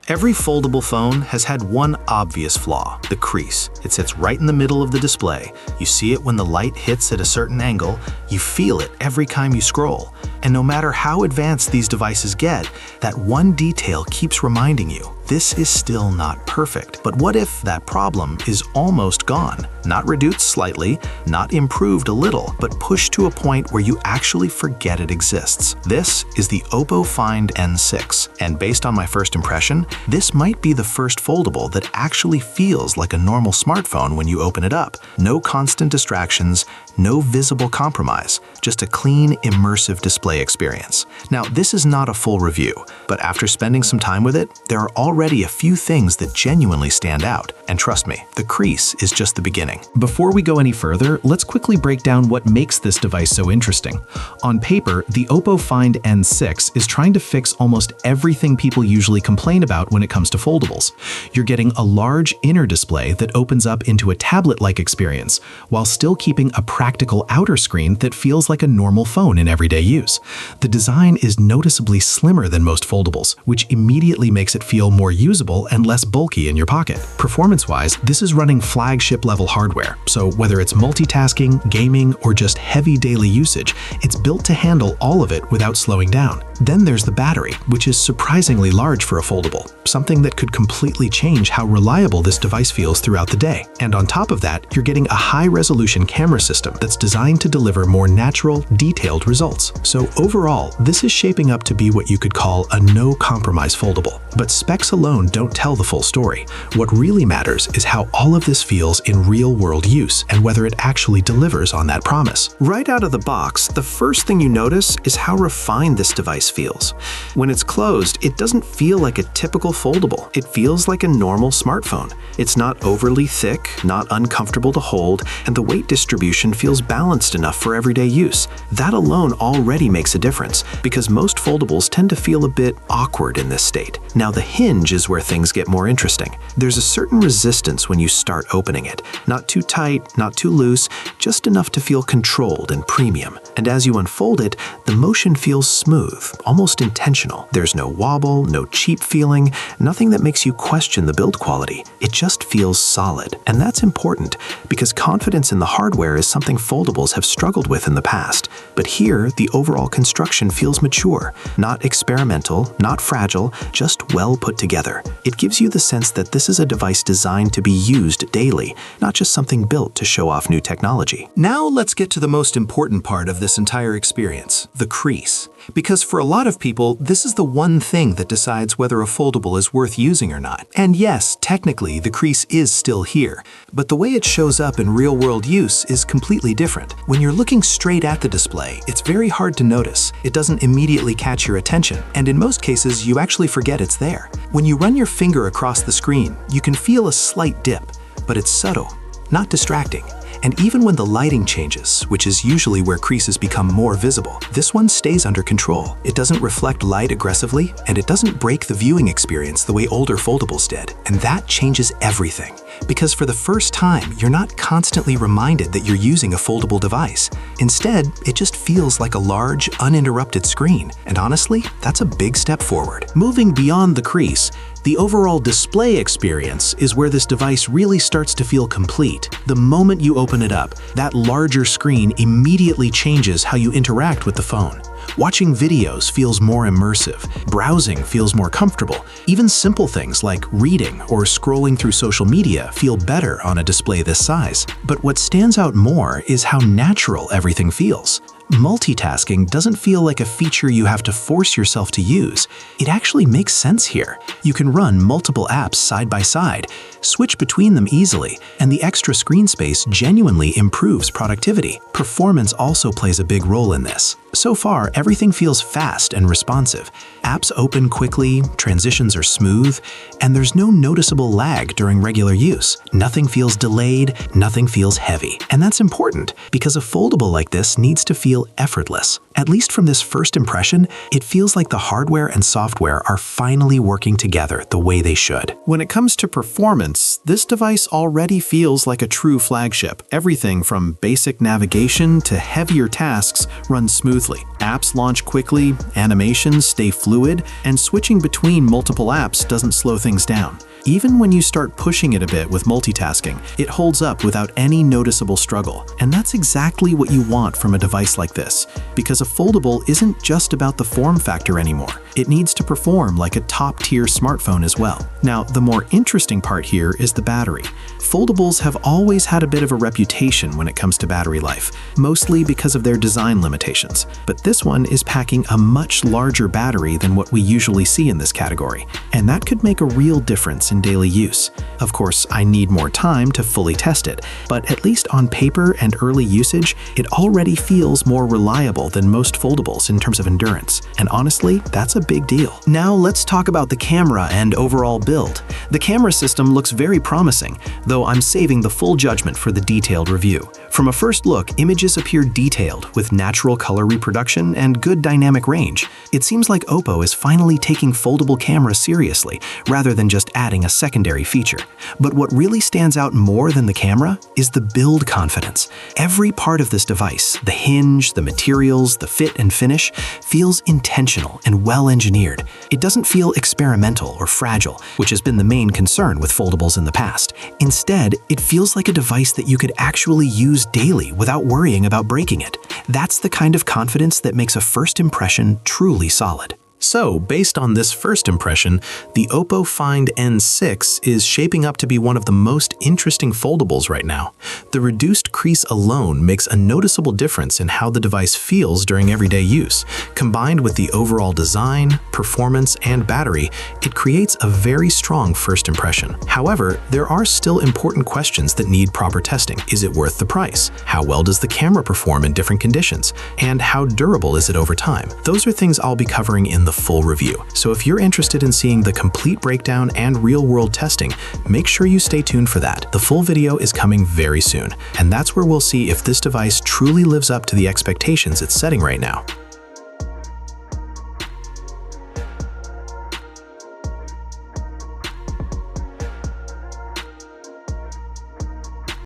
Every foldable phone has had one obvious flaw, the crease. It sits right in the middle of the display. You see it when the light hits at a certain angle. You feel it every time you scroll. And no matter how advanced these devices get, that one detail keeps reminding you, this is still not perfect. But what if that problem is almost gone? Not reduced slightly, not improved a little, but pushed to a point where you actually forget it exists. This is the OPPO Find N6, and based on my first impression, this might be the first foldable that actually feels like a normal smartphone when you open it up. No constant distractions, no visible compromise, just a clean, immersive display experience. Now, this is not a full review, but after spending some time with it, there are already a few things that genuinely stand out. And trust me, the crease is just the beginning. Before we go any further, let's quickly break down what makes this device so interesting. On paper, the OPPO Find N6 is trying to fix almost everything people usually complain about when it comes to foldables. You're getting a large inner display that opens up into a tablet-like experience, while still keeping a practical outer screen that feels like a normal phone in everyday use. The design is noticeably slimmer than most foldables, which immediately makes it feel more usable and less bulky in your pocket. Performance-wise, this is running flagship-level hardware, so whether it's multitasking, gaming, or just heavy daily usage, it's built to handle all of it without slowing down. Then there's the battery, which is surprisingly large for a foldable, something that could completely change how reliable this device feels throughout the day. And on top of that, you're getting a high-resolution camera system that's designed to deliver more natural, detailed results. So overall, this is shaping up to be what you could call a no-compromise foldable. But specs alone don't tell the full story. What really matters is how all of this feels in real-world use and whether it actually delivers on that promise. Right out of the box, the first thing you notice is how refined this device feels. When it's closed, it doesn't feel like a typical foldable. It feels like a normal smartphone. It's not overly thick, not uncomfortable to hold, and the weight distribution feels balanced enough for everyday use. That alone already makes a difference, because most foldables tend to feel a bit awkward in this state. Now, the hinge is where things get more interesting. There's a certain resistance when you start opening it. Not too tight, not too loose, just enough to feel controlled and premium. And as you unfold it, the motion feels smooth, almost intentional. There's no wobble, no cheap feeling, nothing that makes you question the build quality. It just feels solid. And that's important, because confidence in the hardware is something foldables have struggled with in the past. But here, the overall construction feels mature, not experimental, not fragile, just well put together. It gives you the sense that this is a device designed to be used daily, not just something built to show off new technology. Now let's get to the most important part of this entire experience, the crease. Because for a lot of people, this is the one thing that decides whether a foldable is worth using or not. And yes, technically, the crease is still here, but the way it shows up in real-world use is completely different. When you're looking straight at the display, it's very hard to notice. It doesn't immediately catch your attention, and in most cases, you actually forget it's there. When you run your finger across the screen, you can feel a slight dip, but it's subtle, not distracting. And even when the lighting changes, which is usually where creases become more visible, this one stays under control. It doesn't reflect light aggressively, and it doesn't break the viewing experience the way older foldables did. And that changes everything. Because for the first time, you're not constantly reminded that you're using a foldable device. Instead, it just feels like a large, uninterrupted screen. And honestly, that's a big step forward. Moving beyond the crease, the overall display experience is where this device really starts to feel complete. The moment you open it up, that larger screen immediately changes how you interact with the phone. Watching videos feels more immersive, browsing feels more comfortable. Even simple things like reading or scrolling through social media feel better on a display this size. But what stands out more is how natural everything feels. Multitasking doesn't feel like a feature you have to force yourself to use. It actually makes sense here. You can run multiple apps side by side, switch between them easily, and the extra screen space genuinely improves productivity. Performance also plays a big role in this. So far, everything feels fast and responsive. Apps open quickly, transitions are smooth, and there's no noticeable lag during regular use. Nothing feels delayed, nothing feels heavy. And that's important, because a foldable like this needs to feel effortless. At least from this first impression, it feels like the hardware and software are finally working together the way they should. When it comes to performance, this device already feels like a true flagship. Everything from basic navigation to heavier tasks runs smoothly. Apps launch quickly, animations stay fluid, and switching between multiple apps doesn't slow things down. Even when you start pushing it a bit with multitasking, it holds up without any noticeable struggle. And that's exactly what you want from a device like this, because a foldable isn't just about the form factor anymore. It needs to perform like a top-tier smartphone as well. Now, the more interesting part here is the battery. Foldables have always had a bit of a reputation when it comes to battery life, mostly because of their design limitations. But this one is packing a much larger battery than what we usually see in this category, and that could make a real difference in daily use. Of course, I need more time to fully test it, but at least on paper and early usage, it already feels more reliable than most foldables in terms of endurance. And honestly, that's a big deal. Now let's talk about the camera and overall build. The camera system looks very promising, though I'm saving the full judgment for the detailed review. From a first look, images appear detailed with natural color reproduction and good dynamic range. It seems like OPPO is finally taking foldable cameras seriously, rather than just adding a secondary feature. But what really stands out more than the camera is the build confidence. Every part of this device, the hinge, the materials, the fit and finish, feels intentional and well-engineered. It doesn't feel experimental or fragile, which has been the main concern with foldables in the past. Instead, it feels like a device that you could actually use daily without worrying about breaking it. That's the kind of confidence that makes a first impression truly solid. So, based on this first impression, the OPPO Find N6 is shaping up to be one of the most interesting foldables right now. The reduced crease alone makes a noticeable difference in how the device feels during everyday use. Combined with the overall design, performance, and battery, it creates a very strong first impression. However, there are still important questions that need proper testing. Is it worth the price? How well does the camera perform in different conditions? And how durable is it over time? Those are things I'll be covering in the full review. So if you're interested in seeing the complete breakdown and real-world testing, make sure you stay tuned for that. The full video is coming very soon, and that's where we'll see if this device truly lives up to the expectations it's setting right now.